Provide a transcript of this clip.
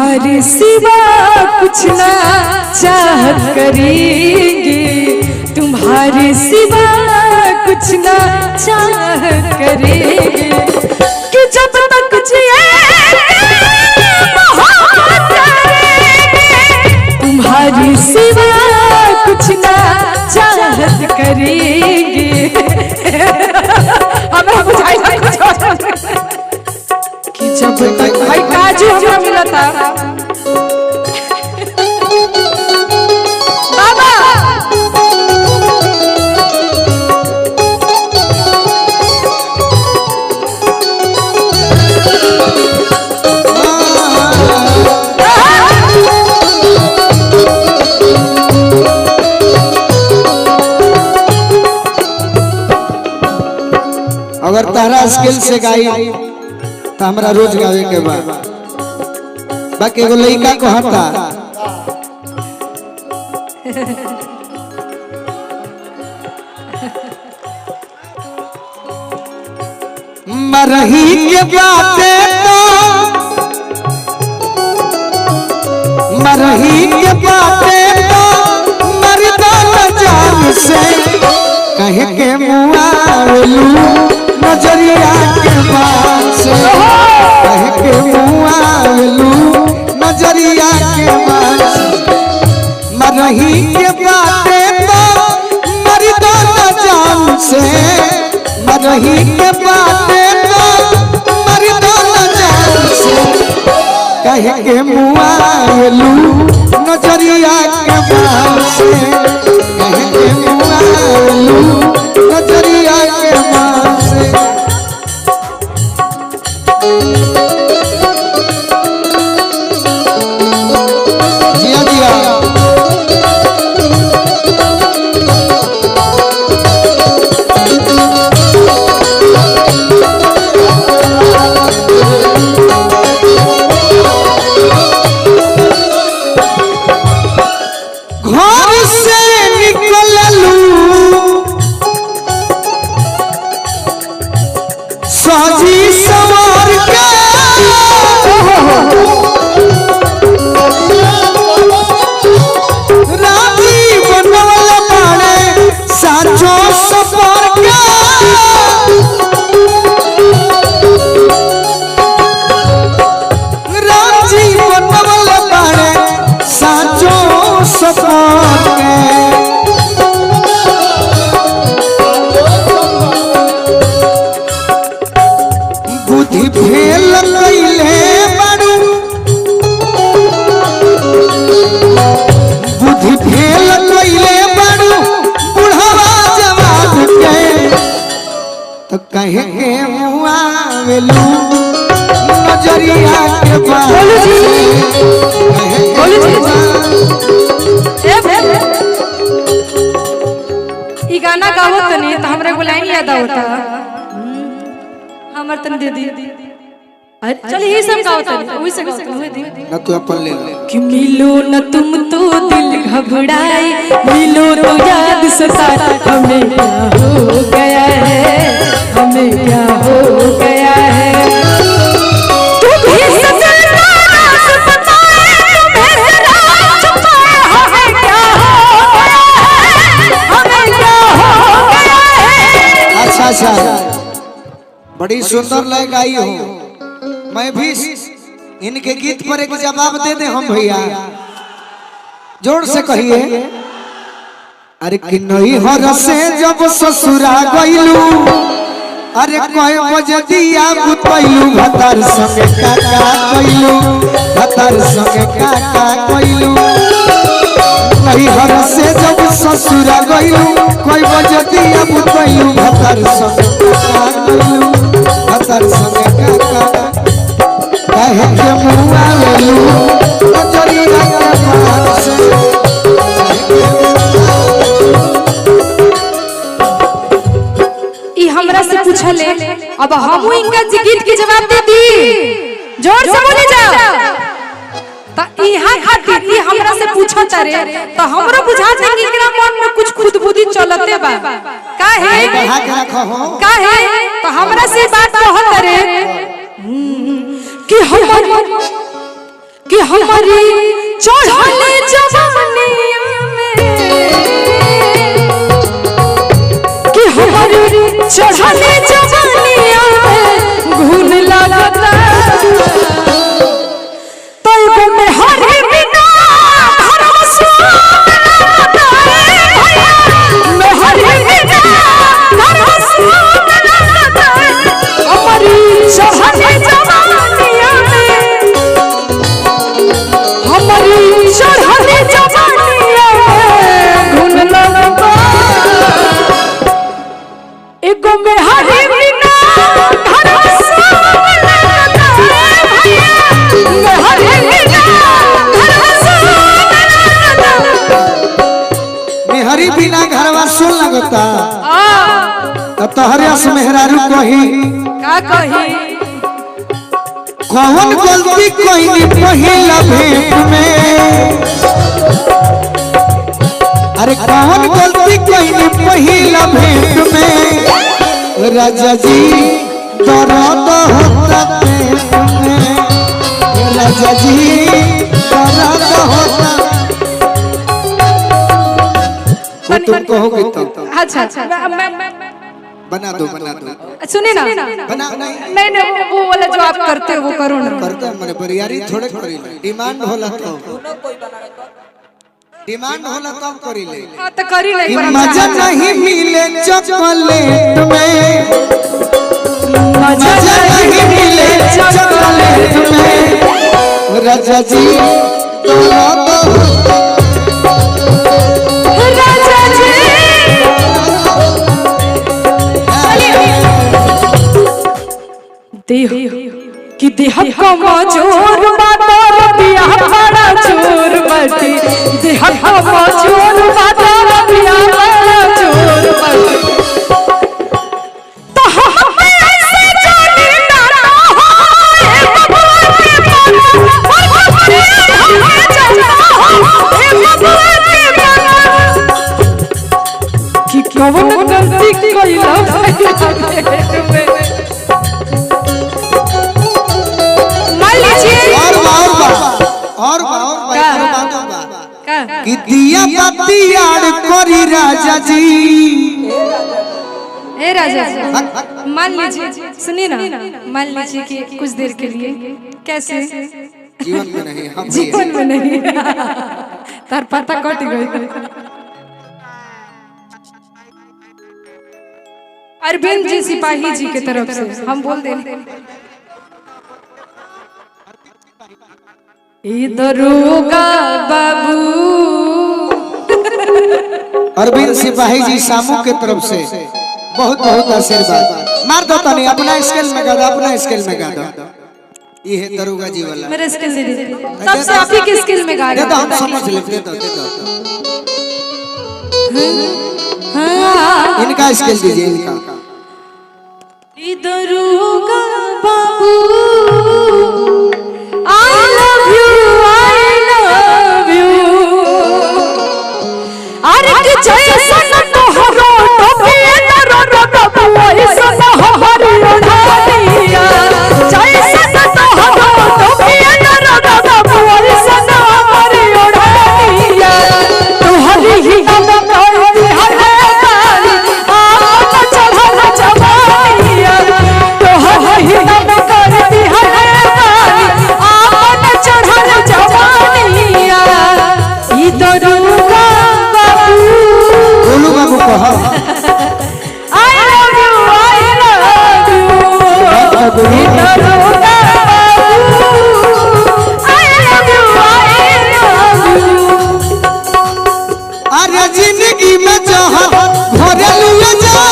तुम्हारे सिवा कुछ ना चाहत करेंगे, तुम्हारे सिवा कुछ ना चाहत करेंगे, कि जब तक जिए तुम्हारे सिवा कुछ ना चाहत करेंगे। हमें बुझाई कि जब तक भाई काजू हमें मिला था बाबा अगर तारा स्किल से गाई तो हमरा रोज गावे के बाद बाकी एगो लड़का कहता मरही के बातें तो मरही के बातें तो मरदा न जान से कहे के मुआवलू नजरिया के बात से कहे के मुआवलू नजरिया के बात से मरही के बातें तो मरदा न जान से मरही के बातें तो मरदा न जान से कहे के मुआवलू नजरिया के बात से कहे के मुआवलू नजरिया के बात से। जिया जिया घर से निकललू साजी सवार के राजी बनवल बाड़े साचो सफर के राजी बनवल बाड़े साचो सफर के बुद्धि फेल कैले बारू बुद्धि फेल कैले बारू बुढ़वा जवान के तो कहे के मुआवलू नजरिया के बात ई गाना गावो तनी तो हमरे को लाइन याद आवता हमर तन दे दी चल ये सब गाओ तनी ओई से गाओ होई दी ना तू अपन ले ले कि मिलो न तुम तो दिल घबराए, मिलो तो याद सताए, हमें क्या हो गया है, हमें क्या हो गया है, तू भी सजना राज बताए, तुम्हें जरा छुपाए, हमें क्या हो गया है, हमें क्या हो गया है। अच्छा अच्छा बड़ी सुंदर लय गाई हो। मैं भी इनके गीत पर एक जवाब दे दे हम भैया जोर से कहिए। अरे कि नहीं हर से जब ससुरा गइलू, अरे कोई बजे दिया बुतैलू, भतर संगे काका कइलू, भतर संगे काका कइलू। नहीं हर से जब ससुरा गइलू, कोई बजे दिया बुतैलू, भतर संगे काका कइलू, भतर संगे काका कहे के मुआवलू नजरिया के बात से। ई हमरा से पूछले अब हमहू इनका गीत के जवाब दे दी, जोर से बोले जाओ त इहा खातिर ई हमरा से पूछत रे तो हमरो बुझा दे कि एकरा मन में कुछ खुद बुद्धि चलते बा काहे तो हमरा से बात कहत रे कि कि हमारी चढ़ले जवानिया में, कि हमारी चढ़ले जवानिया में घून लगता तो में हरे बिना धर्म सुन लगता मैं हरे बिना धर्म सुन लगता हमारी चढ़ले जवानिया में, हमारी चढ़ले जवानिया में घून लगता एगो में हरे बिना धर्म सुन लगता भैया मैं हरे बिना धर्म सुन लगता मेहरी बिना घरवा सुन लगता तब तोहरे से मेहरारू कही का कही कौन गलती कोई पहिला भेंट में, अरे कौन गलती कोई पहिला भेंट में राजा जी दर्द होता पेट में, राजा जी दर्द होता तुम कहोगे तो अच्छा बना दो बना दो सुने ना बना नहीं नहीं वो वाला जो आप करते हो वो करो ना करता है मैंने बरियारी थोड़े करी ले डिमांड होला तो डिमांड होला तब करी ले हां तो करी ले कि मजा नहीं मिले चॉकलेट में, मजा नहीं मिले चॉकलेट में राजा जी राजा जी देह कि देह कमजोर बादर बिया बड़ा चोर बटी देह कमजोर बादर बिया बड़ा चोर बटी तो हम ऐसे जाने डाला हो ए बबुआ के मन हम जाना हो ए बबुआ के मन कि कौन गलती कइला भाई कि दिया बाती यार करी राजा जी ए राजा जी मान लीजिए सुनिए ना मान लीजिए कि कुछ देर के लिए कैसे जीवन में नहीं हम जीवन में नहीं तार पता कट गई अरविंद जी सिपाही जी के तरफ से हम बोल दें दरोगा बाबू अरविंद सिपाही जी सामू के तरफ से बहुत बहुत आशीर्वाद मार दो तनी अपना स्केल में गा दो अपना स्केल में गा दो ये है दरोगा जी वाला मेरा स्केल दे दे तब से आप ही के स्केल में गा दे दो हम समझ ले दे दो हां इनका स्केल दीजिए इनका दरोगा बाबू I love you अरे कि जैसा तोहरो टोपिया रो बाबू ऐसा हमारी ओढ़ानिया जैसा तोहरो टोपिया रो बाबू ऐसा हमारी ओढ़ानिया तोहरी ही हम कोई हरे काली आप चढ़ल जवानिया तोहरी ही हम कोई हरे काली आप चढ़ल जवानिया ई दरोगा बोलू बाबू कहा I love you ई दरोगा I love you अरे जिंदगी में जहां भरलू जा